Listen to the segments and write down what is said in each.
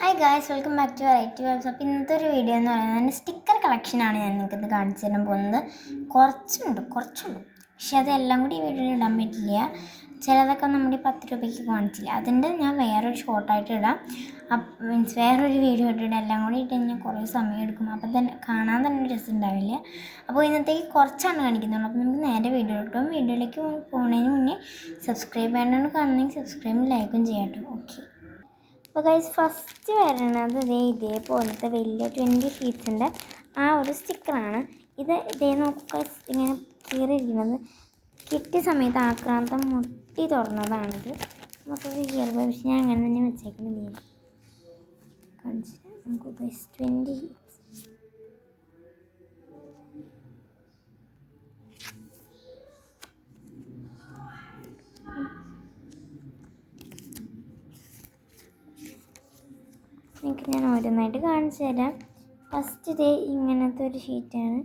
Hi guys, welcome back to variety vibes. അപ്പോൾ ഇന്നത്തെ ഒരു വീഡിയോ എന്ന് പറയുന്നത് സ്റ്റിക്കർ കളക്ഷനാണ് ഞാൻ നിങ്ങൾക്കിത് കാണിച്ചു തരാൻ പോകുന്നത്. കുറച്ചുണ്ട്, പക്ഷെ അതെല്ലാം കൂടി ഈ വീഡിയോയിൽ ഇടാൻ പറ്റില്ല. ചിലതൊക്കെ നമ്മുടെ 10 രൂപയ്ക്ക് കാണിച്ചില്ല, അതിൻ്റെ ഞാൻ വേറൊരു ഷോർട്ടായിട്ട് ഇടാം. മീൻസ് വേറൊരു വീഡിയോ ഇട്ടിട്ട് എല്ലാം കൂടി ഇട്ട് കഴിഞ്ഞാൽ കുറേ സമയം എടുക്കും, അപ്പോൾ തന്നെ കാണാൻ തന്നെ രസം ഉണ്ടാവില്ല. അപ്പോൾ ഇന്നത്തേക്ക് കുറച്ചാണ് കാണിക്കുന്നുള്ളൂ. അപ്പോൾ നമുക്ക് നേരെ വീഡിയോ ഇട്ടും. വീഡിയോയിലേക്ക് പോകുന്നതിന് മുന്നേ സബ്സ്ക്രൈബ് ചെയ്യേണ്ടത് കാണണമെങ്കിൽ സബ്സ്ക്രൈബും ലൈക്കും ചെയ്യാം കേട്ടോ. ഓക്കെ, അപ്പോൾ ഗൈസ് ഫസ്റ്റ് വരുന്നത് ഇതേപോലത്തെ വലിയ 20 ഷീറ്റ്സിൻ്റെ ആ ഒരു സ്റ്റിക്കറാണ്. ഇതേ നോക്കുക, ഇങ്ങനെ കീറിയിരിക്കുന്നത് കിട്ടിയ സമയത്ത് ആക്രാന്തം മുട്ടി തുറന്നതാണിത്. നമുക്കൊരു കീറുമ്പോൾ പക്ഷെ ഞാൻ അങ്ങനെ തന്നെ വെച്ചേക്കുന്നത് കാണിച്ചിട്ട് നമുക്ക് ഗൈസ് 20 ഷീറ്റ്സ്. നിങ്ങൾക്ക് ഞാൻ ഓരോന്നായിട്ട് കാണിച്ചു തരാം. ഫസ്റ്റ് ഡേ ഇങ്ങനത്തെ ഒരു ഷീറ്റാണ്.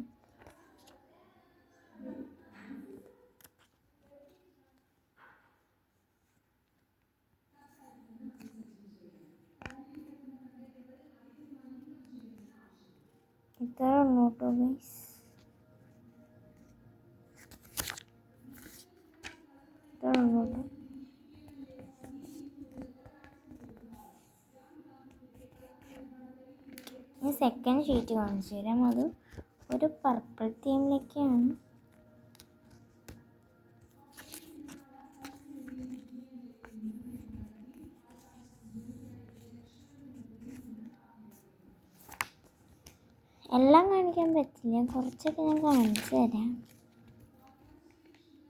ഇത്ര ഉള്ളൂ കേട്ടോ ഗൈസ്. ഇത്ര ഉള്ളൂ കേട്ടോ. ഈ സെക്കൻഡ് ഷീറ്റ് കാണിച്ചു തരാം. അത് ഒരു പർപ്പിൾ തീമിലേക്കാണ്. എല്ലാം കാണിക്കാൻ പറ്റില്ല, കുറച്ചൊക്കെ ഞാൻ കാണിച്ചു തരാം.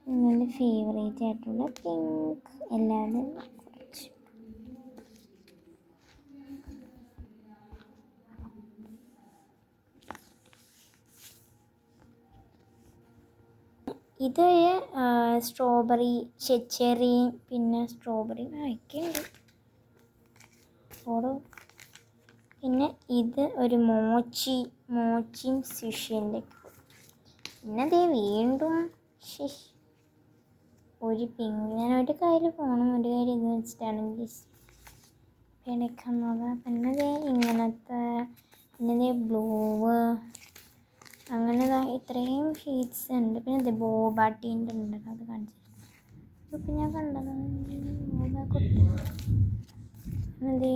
നിങ്ങളുടെ ഫേവറേറ്റ് ആയിട്ടുള്ള പിങ്ക് എല്ലാവരും കുറച്ച്. ഇത് സ്ട്രോബെറി, ചെറി, പിന്നെ സ്ട്രോബെറി ഒക്കെയുണ്ട്. ഓരോ പിന്നെ ഇത് ഒരു മോച്ചിയും സുഷിൻ്റെ. പിന്നെ അതേ വീണ്ടും ഒരു പിങ്ക്. ഞാൻ ഒരു കയ്യിൽ ഫോണും ഒരു കയ്യിൽ ഇത് വെച്ചിട്ടാണെങ്കിൽ എടുക്കുന്നത്. പിന്നെ അതേ ഇങ്ങനത്തെ, പിന്നെ അതേ ബ്ലൂ, അങ്ങനെ ഇത്രയും ഷീറ്റ്സ് ഉണ്ട്. പിന്നെ ഇത് ബോബാട്ടീൻ്റെ ഉണ്ട്, അത് കാണിച്ചു. ഇപ്പം ഞാൻ കണ്ടത് അതേ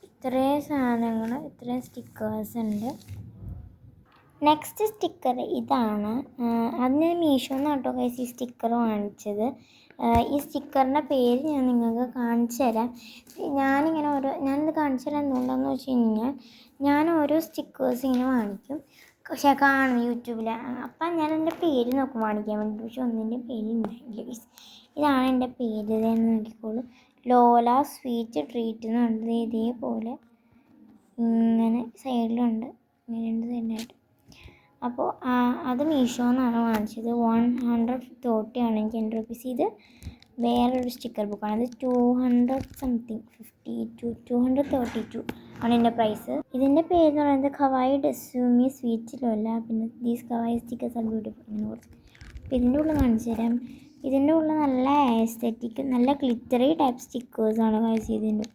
ഇത്രയും സാധനങ്ങൾ, ഇത്രയും സ്റ്റിക്കേഴ്സ് ഉണ്ട്. നെക്സ്റ്റ് സ്റ്റിക്കർ ഇതാണ്. അതിന് മീഷോന്ന് കേട്ടോ ഗൈസ് ഈ സ്റ്റിക്കർ വാങ്ങിച്ചത്. ഈ സ്റ്റിക്കറിൻ്റെ പേര് ഞാൻ നിങ്ങൾക്ക് കാണിച്ചു തരാം. ഞാനിത് കാണിച്ചു തരാൻ എന്തുകൊണ്ടാണെന്ന് വെച്ച് കഴിഞ്ഞാൽ ഞാൻ ഓരോ സ്റ്റിക്കേഴ്സ് ഇങ്ങനെ വാങ്ങിക്കും, പക്ഷേ കാണും യൂട്യൂബിൽ. അപ്പം ഞാൻ എൻ്റെ പേര് നോക്കും വാങ്ങിക്കാൻ വേണ്ടി, പക്ഷെ ഒന്നിൻ്റെ പേര് ഉണ്ടായില്ല ഗൈസ്. ഇതാണ് എൻ്റെ പേര്, ഇതെന്ന് നോക്കിക്കോളൂ. ലോല സ്വീറ്റ് ട്രീറ്റ് എന്ന് പറഞ്ഞത് ഇതേപോലെ ഇങ്ങനെ സൈഡിലുണ്ട്, ഇങ്ങനെ 2 സൈഡിലായിട്ട്. അപ്പോൾ അത് മീഷോന്നാണ് വാങ്ങിച്ചത്. 130 ആണ് എനിക്ക് ₹10. ഇത് വേറൊരു സ്റ്റിക്കർ ബുക്കാണ്. അത് 200 സംതിങ്, 232 ആണ് എൻ്റെ പ്രൈസ്. ഇതിൻ്റെ പേര് എന്ന് പറയുന്നത് കവായി ഡെസൂമി സ്വീറ്റ് ലോല. പിന്നെ ദീസ് കവായി സ്റ്റിക്കേഴ്സ് ആർ ബ്യൂട്ടിഫുൾ. ഇങ്ങനെ കുറച്ച്. അപ്പോൾ ഇതിൻ്റെ ഉള്ളിൽ കാണിച്ചു തരാം. ഇതിൻ്റെ ഉള്ളിൽ നല്ല ആസ്തെറ്റിക്, നല്ല ഗ്ലിറ്ററി ടൈപ്പ് സ്റ്റിക്കേഴ്സാണ് കാണിച്ചത്. ഇതിൻ്റെ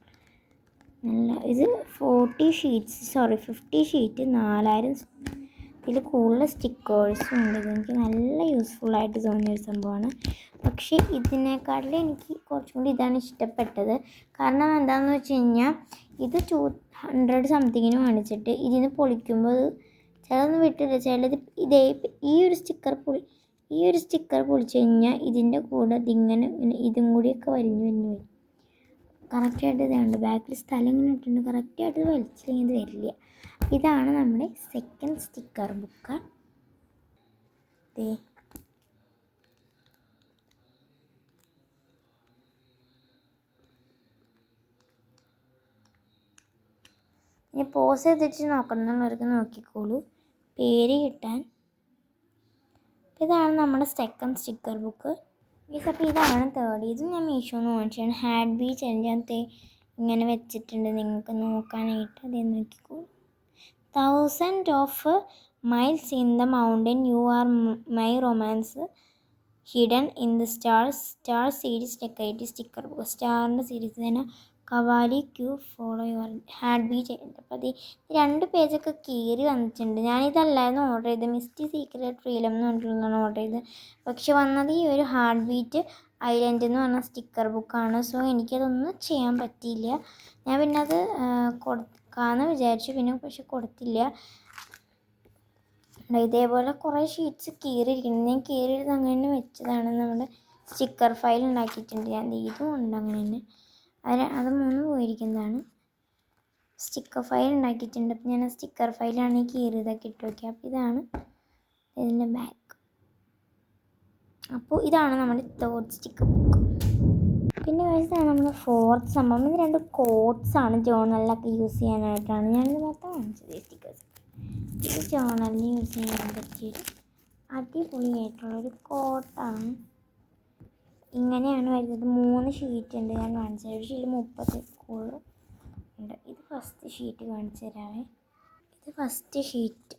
നല്ല ഇത് 50 ഷീറ്റ് 4000. ഇതിൽ കൂടുതൽ സ്റ്റിക്കേഴ്സും ഉണ്ട്. ഇതെനിക്ക് നല്ല യൂസ്ഫുള്ളായിട്ട് തോന്നിയൊരു സംഭവമാണ്. പക്ഷേ ഇതിനേക്കാട്ടിലും എനിക്ക് കുറച്ചും കൂടി ഇതാണ് ഇഷ്ടപ്പെട്ടത്. കാരണം എന്താണെന്ന് വെച്ച് കഴിഞ്ഞാൽ ഇത് 200 സംതിങ്ങിന് വാങ്ങിച്ചിട്ട് ഇതിന് പൊളിക്കുമ്പോൾ ചിലതൊന്നും വിട്ടില്ല, ചിലത് ഈ ഒരു സ്റ്റിക്കർ പൊളിച്ച് കഴിഞ്ഞാൽ ഇതിൻ്റെ കൂടെ ഇതിങ്ങനെ ഇതും കൂടിയൊക്കെ വലിഞ്ഞു വരും. കറക്റ്റായിട്ട് ഇതുണ്ട്. ബാക്കിൽ സ്ഥലം ഇങ്ങനെ ഇട്ടിട്ടുണ്ട്, കറക്റ്റായിട്ട് ഇത് വലിച്ചില്ലെങ്കിൽ ഇത് വരില്ല. ഇതാണ് നമ്മുടെ സെക്കൻഡ് സ്റ്റിക്കർ ബുക്ക്. ഇനി പോസ് ചെയ്തിട്ട് നോക്കണമെന്നുള്ളവർക്ക് നോക്കിക്കോളൂ പേര് കിട്ടാൻ. ഇതാണ് നമ്മുടെ സെക്കൻഡ് സ്റ്റിക്കർ ബുക്ക്. അപ്പോൾ ഇതാണ് തേർഡ്. ഇത് ഞാൻ മീഷോന്ന് വാങ്ങിച്ചതാണ്. ഹാഡ് ബി ചലഞ്ച് ഇങ്ങനെ വെച്ചിട്ടുണ്ട്, നിങ്ങൾക്ക് നോക്കാനായിട്ട്. അതേ നോക്കിക്കോളൂ. 1000 of miles in the mountain, you are my romance, hidden in the stars. Star series decorative sticker book. സ്റ്റാറിൻ്റെ സീരീസ് തന്നെ കവാലി ക്യൂ ഫോളോ യുവർ ഹാർട്ട് ബീറ്റ് ചെയ്യുന്നുണ്ട്. അപ്പോൾ അത് 2 പേജൊക്കെ കീറി വന്നിട്ടുണ്ട്. ഞാനിതല്ലായിരുന്നു ഓർഡർ ചെയ്തത്, മിസ്റ്റി സീക്രട്ട് റീലം എന്ന് പറഞ്ഞിട്ടുള്ളതാണ് ഓർഡർ ചെയ്തത്. പക്ഷെ വന്നത് ഈ ഒരു ഹാർട്ട് ബീറ്റ് ഐലൻഡ് എന്ന് പറഞ്ഞ സ്റ്റിക്കർ ബുക്കാണ്. സോ എനിക്കതൊന്നും ചെയ്യാൻ പറ്റിയില്ല. ഞാൻ പിന്നെ അത് കൊടുക്കാമെന്ന് വിചാരിച്ചു, പിന്നെ പക്ഷെ കൊടുത്തില്ല. ഇതേപോലെ കുറേ ഷീറ്റ്സ് കീറിയിരിക്കുന്നത്, ഞാൻ കീറിയിരുന്ന് അങ്ങനെ തന്നെ വെച്ചതാണ്. നമ്മുടെ സ്റ്റിക്കർ ഫയൽ ഉണ്ടാക്കിയിട്ടുണ്ട് ഞാൻ. ഇതും ഉണ്ട് അങ്ങനെ തന്നെ, അത് 3 പോയിരിക്കുന്നതാണ്. സ്റ്റിക്കർ ഫയൽ ഉണ്ടാക്കിയിട്ടുണ്ട്. അപ്പം ഞാൻ ആ സ്റ്റിക്കർ ഫയലാണ് ഈ കീറിയതൊക്കെ ഇട്ട് വയ്ക്കുക. അപ്പോൾ ഇതാണ് ഇതിൻ്റെ ബാക്ക്. അപ്പോൾ ഇതാണ് നമ്മുടെ 3rd സ്റ്റിക്കർ ബുക്ക്. പിന്നെ കഴിച്ചാണ് നമ്മുടെ 4th സംഭവം. ഇത് 2 കോട്ട്സാണ് ജേർണലിലൊക്കെ യൂസ് ചെയ്യാനായിട്ടാണ് ഞാനിത് മൊത്തം വാങ്ങിച്ചത്. ഈ സ്റ്റിക്കേഴ്സ് ഇത് ജേർണലിന് യൂസ് ചെയ്യാൻ പറ്റിയൊരു അടിപൊളിയായിട്ടുള്ളൊരു കോട്ടാണ്. ഇങ്ങനെയാണ് വരുന്നത്. 3 ഷീറ്റ് ഉണ്ട്. ഞാൻ കാണിച്ചത് ഒരു ഷീറ്റ് 30 ഉണ്ട്. ഇത് ഫസ്റ്റ് ഷീറ്റ് കാണിച്ചു തരാവേ. ഇത് ഫസ്റ്റ് ഷീറ്റ്.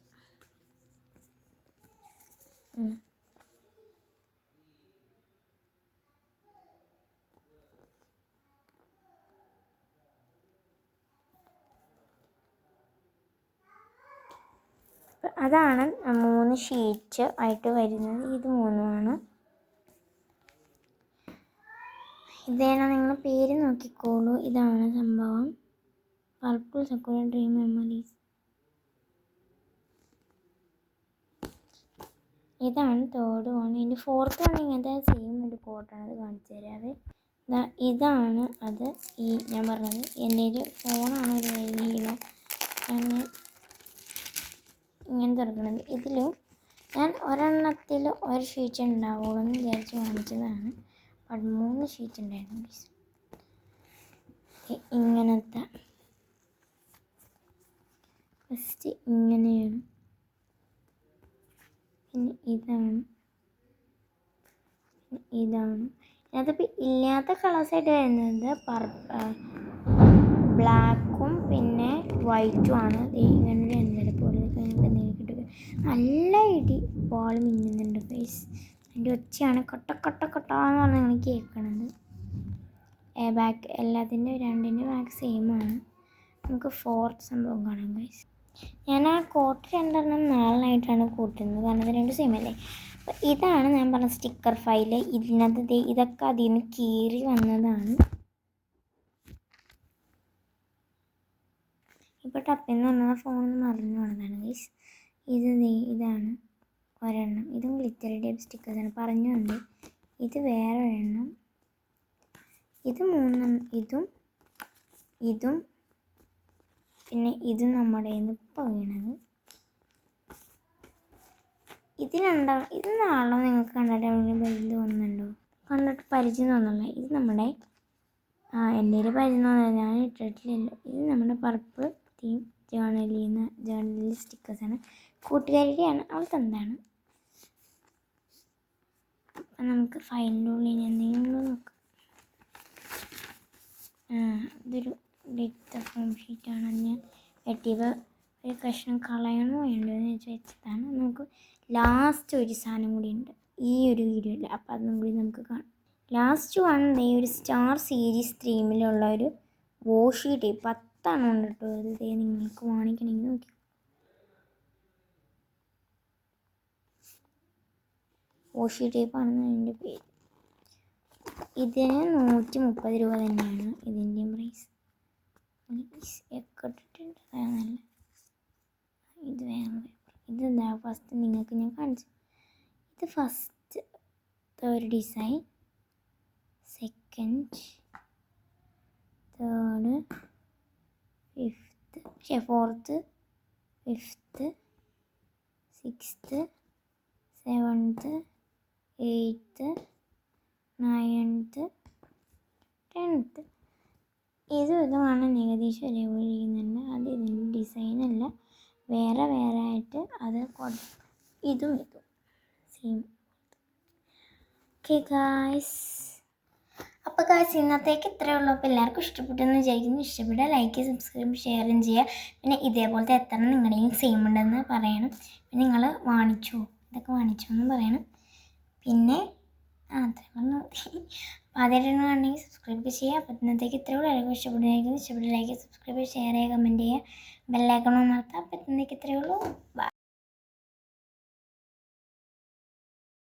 അതാണ് 3 ഷീറ്റ് ആയിട്ട് വരുന്നത്. ഇത് 3ആണ്. ഇതേനാ നിങ്ങൾ പേര് നോക്കിക്കോളൂ. ഇതാണ് സംഭവം. Purple sakura dream memories. ഇതാണ് 3rd വൺ. ഇതിൻ്റെ 4th വൺ ഇങ്ങനത്തെ സെയിം ഒരു കോട്ടാണ്. അത് കാണിച്ചു തരാതെ. ഇതാണ് അത്. ഈ ഞാൻ പറഞ്ഞത് എൻ്റെ ഒരു ഫോണാണ് ഒരു വലിയ ഇങ്ങനെ തുറക്കുന്നത്. ഇതിലും ഞാൻ ഒരെണ്ണത്തിൽ ഒരു ഷീറ്റ് ഉണ്ടാവുള്ളൂ എന്ന് വിചാരിച്ച് വാങ്ങിച്ചതാണ്. ബട്ട് 3 ഷീറ്റ് ഉണ്ടായിരുന്നു. ഇങ്ങനത്തെ ഫസ്റ്റ് ഇങ്ങനെയാണ്. പിന്നെ ഇതാണ്. അതിപ്പോൾ ഇല്ലാത്ത കളേഴ്സായിട്ട് വരുന്നത് ബ്ലാക്കും പിന്നെ വൈറ്റും ആണ്. ഇങ്ങനെ പോലെ കിട്ടുക. നല്ല ഇടി ബോൾ മിന്നുന്നുണ്ട് ഫേസ്. അതിൻ്റെ ഒച്ചയാണ് കൊട്ടാന്ന് പറഞ്ഞാൽ നിങ്ങൾ കേൾക്കണത്. ബാക്ക് എല്ലാത്തിൻ്റെ 2ൻ്റെ ബാക്ക് സെയിമാണ്. നമുക്ക് 4th സംഭവം കാണാം ഗൈസ്. ഞാൻ ആ കോട്ട് 2 നാളായിട്ടാണ് കൂട്ടുന്നത്, കാരണം ഇത് 2 സെയിം അല്ലേ. അപ്പോൾ ഇതാണ് ഞാൻ പറഞ്ഞ സ്റ്റിക്കർ ഫയൽ. ഇതിനകത്ത് ഇതൊക്കെ അതിൽ നിന്ന് കീറി വന്നതാണ്. ഇപ്പോൾ ടപ്പെന്ന് പറഞ്ഞാൽ ഫോണിൽ മറിഞ്ഞു പോണതാണ് ഗൈസ്. ഇതാണ് ഒരെണ്ണം. ഇതും ഗ്ലിറ്ററി ടൈപ്പ് സ്റ്റിക്കേഴ്സാണ് പറഞ്ഞുണ്ട്. ഇത് വേറെ ഒരെണ്ണം. ഇത് 3 ഇതും പിന്നെ ഇത് നമ്മുടെ ഇപ്പോൾ വീണത്. ഇത് നാളെ നിങ്ങൾക്ക് കണ്ടിട്ട് എവിടെയെങ്കിലും പരിചയം തോന്നുന്നുണ്ടോ? കണ്ടിട്ട് പരിചയം തോന്നുന്നില്ല. ഇത് നമ്മുടെ എൻ്റെ ഒരു പരിചയം തോന്നുന്നില്ല, ഞാൻ ഇട്ടിട്ടില്ലല്ലോ. ഇത് നമ്മുടെ പർപ്പിൾ തീം ജേർണലിൽ സ്റ്റിക്കേഴ്സാണ്. കൂട്ടുകാരിയുടെയാണ്, അവൾ തന്നതാണ്. അപ്പം നമുക്ക് ഫയലിൻ്റെ ഉള്ളിൽ എന്തെങ്കിലും നോക്കാം. ഇതൊരു ഡിജിറ്റൽ ഫോം ഷീറ്റാണ്. ഞാൻ വെട്ടിയത് ഒരു കഷ്ണം കളയണോ വേണ്ടതെന്ന് വെച്ചതാണ്. നമുക്ക് ലാസ്റ്റ് ഒരു സാധനം കൂടി ഉണ്ട് ഈ ഒരു വീഡിയോയിൽ. അപ്പോൾ അതും കൂടി നമുക്ക് കാണാം. ലാസ്റ്റ് വൺ ഒരു സ്റ്റാർ സീരീസ് തീമിലുള്ള ഒരു വാഷി ടേപ്പ് 10 ഉണ്ട് കേട്ടോ. ഇത് നിങ്ങൾക്ക് വാങ്ങിക്കണമെങ്കിൽ നോക്കി. വാഷി ടേപ്പാണെന്ന് അതിൻ്റെ പേര്. ഇതിന് 130 രൂപ തന്നെയാണ് ഇതിൻ്റെയും പ്രൈസ്. ഒക്കെ ഇട്ടിട്ടുണ്ട്. നല്ല ഇത് വേറെ പേപ്പർ. ഇതെന്താ ഫസ്റ്റ് നിങ്ങൾക്ക് ഞാൻ കാണിച്ചു. ഇത് ഫസ്റ്റ് ഒരു design, second, third, 4th, 5th, 6th, 7th, 8th, 9th, 10th. ഇതുമാണ് ഏകദേശം ഒരേപോലെ ഇരിക്കുന്നുണ്ട്. അത് ഇതിൻ്റെ ഡിസൈനല്ല, വേറെ ആയിട്ട് അത് ഇതും സെയിം. ഓക്കെ ഗായ്സ്, അപ്പോൾ ഗായ്സ് ഇന്നത്തേക്ക് ഇത്രയേ ഉള്ളൂ. അപ്പോൾ എല്ലാവർക്കും ഇഷ്ടപ്പെട്ടെന്ന് വിചാരിക്കുന്നു. ഇഷ്ടപ്പെട്ടാൽ ലൈക്ക്, സബ്സ്ക്രൈബ്, ഷെയറും ചെയ്യുക. പിന്നെ ഇതേപോലത്തെ എത്ര നിങ്ങളുടെയും സെയിം ഉണ്ടെന്ന് പറയണം. പിന്നെ നിങ്ങൾ ഇതൊക്കെ വാങ്ങിച്ചോ എന്ന് പറയണം. പിന്നെ അത്രയും പറഞ്ഞു ആദ്യമായിട്ടാണ് കാണണമെങ്കിൽ സബ്സ്ക്രൈബ് ചെയ്യുക. അപ്പോൾ ഇന്നത്തേക്ക് ഇത്രയേ ഉള്ളൂ. എല്ലാവർക്കും ഇഷ്ടപ്പെടുന്നതായിരിക്കും. ഇഷ്ടപ്പെട്ട ലൈക്ക്, സബ്സ്ക്രൈബ്, ഷെയർ ചെയ്യുക, കമൻറ്റ് ചെയ്യുക, ബെല്ലൈക്കൺ അമർത്തുക. അപ്പോൾ ഇന്നത്തേക്ക് ഇത്രയേ ഉള്ളൂ. ബൈ.